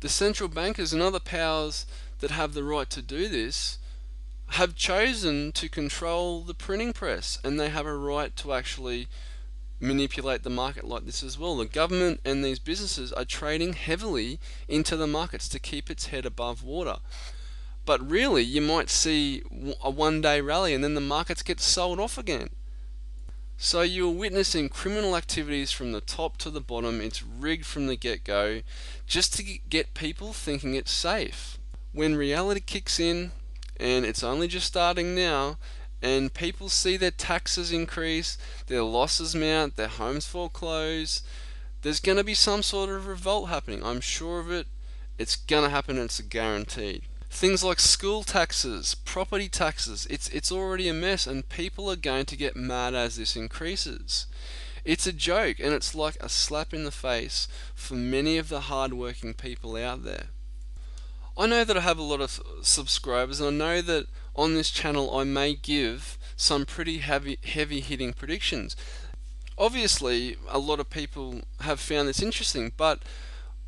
The central bankers and other powers that have the right to do this have chosen to control the printing press, and they have a right to actually manipulate the market like this as well. The government and these businesses are trading heavily into the markets to keep its head above water. But really, you might see a 1 day rally and then the markets get sold off again. So you're witnessing criminal activities from the top to the bottom. It's rigged from the get-go just to get people thinking it's safe. When reality kicks in, and it's only just starting now, and people see their taxes increase, their losses mount, their homes foreclose, there's going to be some sort of revolt happening. I'm sure of it. It's going to happen, and it's guaranteed. Things like school taxes, property taxes, it's already a mess, and people are going to get mad as this increases. It's a joke, and it's like a slap in the face for many of the hard-working people out there. I know that I have a lot of subscribers, and I know that on this channel I may give some pretty heavy hitting predictions. Obviously, a lot of people have found this interesting, but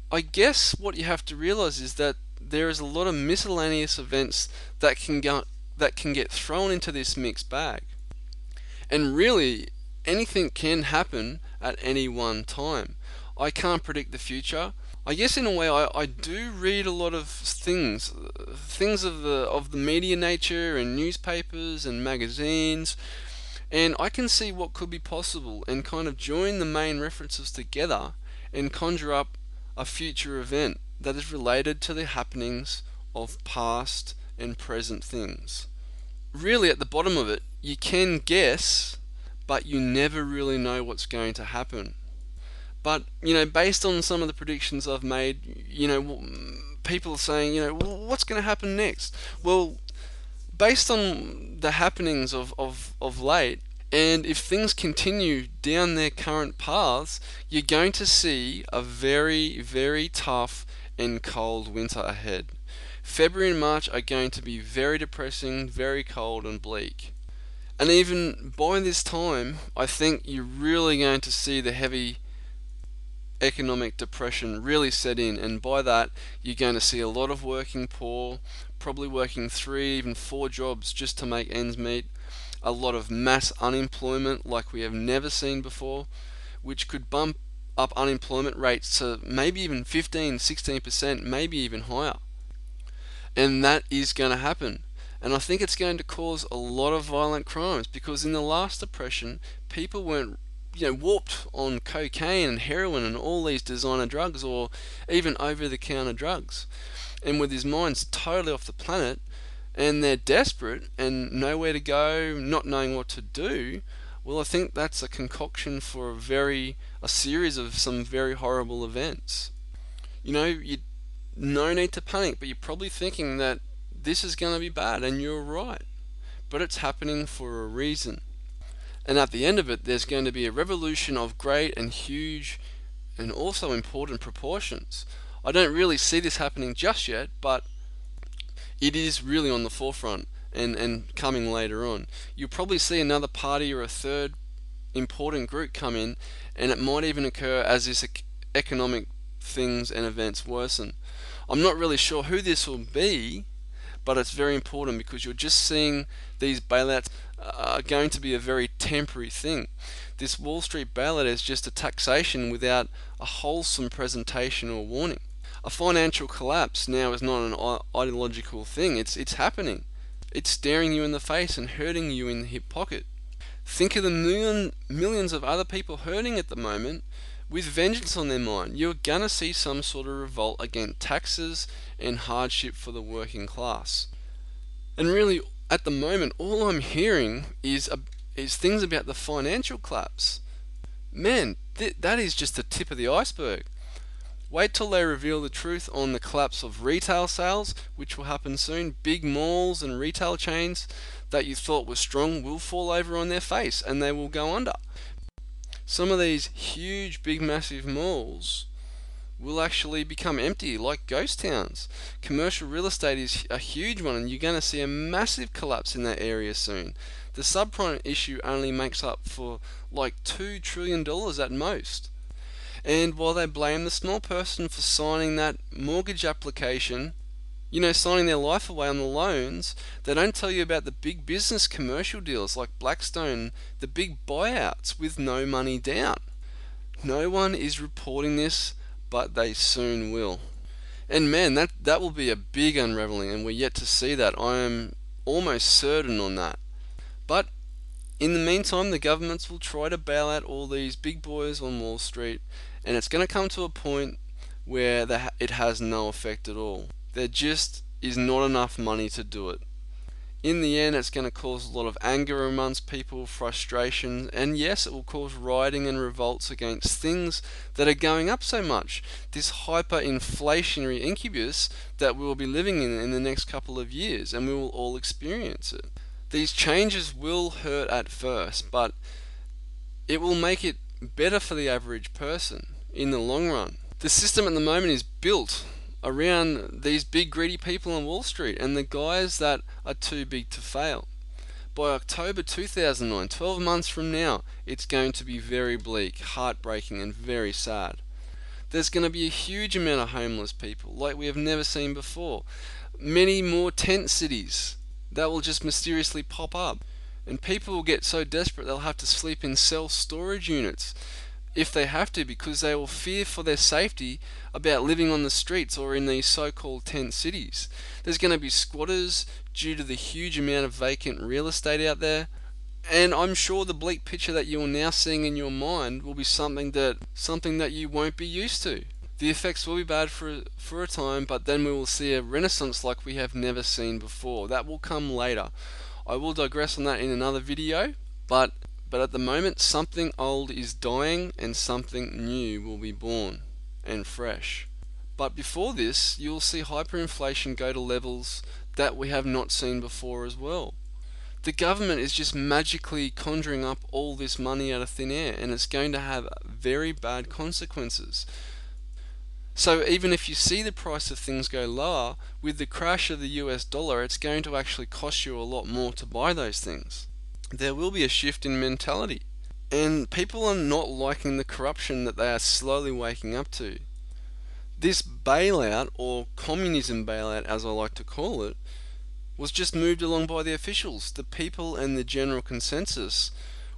I guess what you have to realize is that there is a lot of miscellaneous events that can get thrown into this mixed bag. And really, anything can happen at any one time. I can't predict the future. I guess in a way I do read a lot of things of the media nature and newspapers and magazines, and I can see what could be possible and kind of join the main references together and conjure up a future event that is related to the happenings of past and present things. Really, at the bottom of it, you can guess, but you never really know what's going to happen. But, based on some of the predictions I've made, people are saying, what's going to happen next? Well, based on the happenings of late, and if things continue down their current paths, you're going to see a very, very tough and cold winter ahead. February and March are going to be very depressing, very cold and bleak. And even by this time, I think you're really going to see the heavy economic depression really set in, and by that you're going to see a lot of working poor, probably working 3, even 4 jobs just to make ends meet, a lot of mass unemployment like we have never seen before, which could bump up unemployment rates to maybe even 15-16%, maybe even higher. And that is going to happen. And I think it's going to cause a lot of violent crimes, because in the last depression, people weren't warped on cocaine and heroin and all these designer drugs, or even over-the-counter drugs. And with his minds totally off the planet, and they're desperate and nowhere to go, not knowing what to do, well, I think that's a concoction for a series of some very horrible events. You no need to panic, but you're probably thinking that this is going to be bad, and you're right. But it's happening for a reason. And at the end of it, there's going to be a revolution of great and huge and also important proportions. I don't really see this happening just yet, but it is really on the forefront and coming later on. You'll probably see another party or a third important group come in, and it might even occur as this economic things and events worsen. I'm not really sure who this will be, but it's very important, because you're just seeing these bailouts are going to be a very temporary thing. This Wall Street bailout is just a taxation without a wholesome presentation or warning. A financial collapse now is not an ideological thing. It's happening. It's staring you in the face and hurting you in the hip pocket. Think of the millions of other people hurting at the moment with vengeance on their mind. You're going to see some sort of revolt against taxes and hardship for the working class. And really, at the moment, all I'm hearing is things about the financial collapse. Man, that is just the tip of the iceberg. Wait till they reveal the truth on the collapse of retail sales, which will happen soon. Big malls and retail chains that you thought were strong will fall over on their face, and they will go under. Some of these huge, big, massive malls will actually become empty, like ghost towns. Commercial real estate is a huge one, and you're going to see a massive collapse in that area soon. The subprime issue only makes up for like $2 trillion at most. And while they blame the small person for signing that mortgage application, signing their life away on the loans, they don't tell you about the big business commercial deals like Blackstone, the big buyouts with no money down. No one is reporting this, but they soon will. And man, that will be a big unraveling, and we're yet to see that. I am almost certain on that. But in the meantime, the governments will try to bail out all these big boys on Wall Street, and it's going to come to a point where it has no effect at all. There just is not enough money to do it. In the end, it's going to cause a lot of anger amongst people, frustration, and yes, it will cause rioting and revolts against things that are going up so much. This hyperinflationary incubus that we will be living in the next couple of years, and we will all experience it. These changes will hurt at first, but it will make it better for the average person in the long run. The system at the moment is built around these big greedy people on Wall Street and the guys that are too big to fail. By October 2009, 12 months from now, it's going to be very bleak, heartbreaking, and very sad. There's going to be a huge amount of homeless people like we have never seen before. Many more tent cities that will just mysteriously pop up. And people will get so desperate they'll have to sleep in self-storage units if they have to, because they will fear for their safety about living on the streets or in these so-called tent cities. There's going to be squatters due to the huge amount of vacant real estate out there. And I'm sure the bleak picture that you're now seeing in your mind will be something that you won't be used to. The effects will be bad for a time, but then we will see a renaissance like we have never seen before. That will come later. I will digress on that in another video, but at the moment, something old is dying and something new will be born and fresh. But before this, you will see hyperinflation go to levels that we have not seen before as well. The government is just magically conjuring up all this money out of thin air, and it's going to have very bad consequences. So even if you see the price of things go lower, with the crash of the US dollar, it's going to actually cost you a lot more to buy those things. There will be a shift in mentality, and people are not liking the corruption that they are slowly waking up to. This bailout, or communism bailout as I like to call it, was just moved along by the officials. The people and the general consensus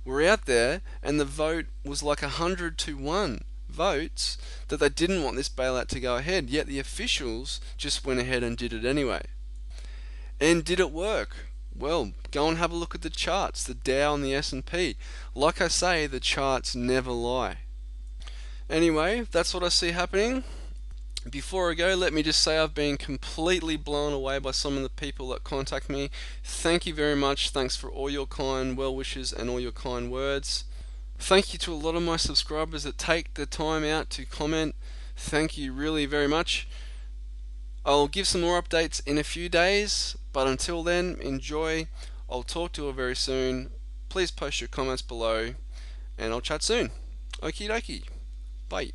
were out there, and the vote was like 100-1 votes that they didn't want this bailout to go ahead, yet the officials just went ahead and did it anyway. And did it work? Well, go and have a look at the charts, the Dow and the S&P. Like I say, the charts never lie. Anyway, that's what I see happening. Before I go, let me just say I've been completely blown away by some of the people that contact me. Thank you very much. Thanks for all your kind well wishes and all your kind words. Thank you to a lot of my subscribers that take the time out to comment. Thank you really very much. I'll give some more updates in a few days, but until then, enjoy. I'll talk to you very soon. Please post your comments below, and I'll chat soon. Okie dokie. Bye.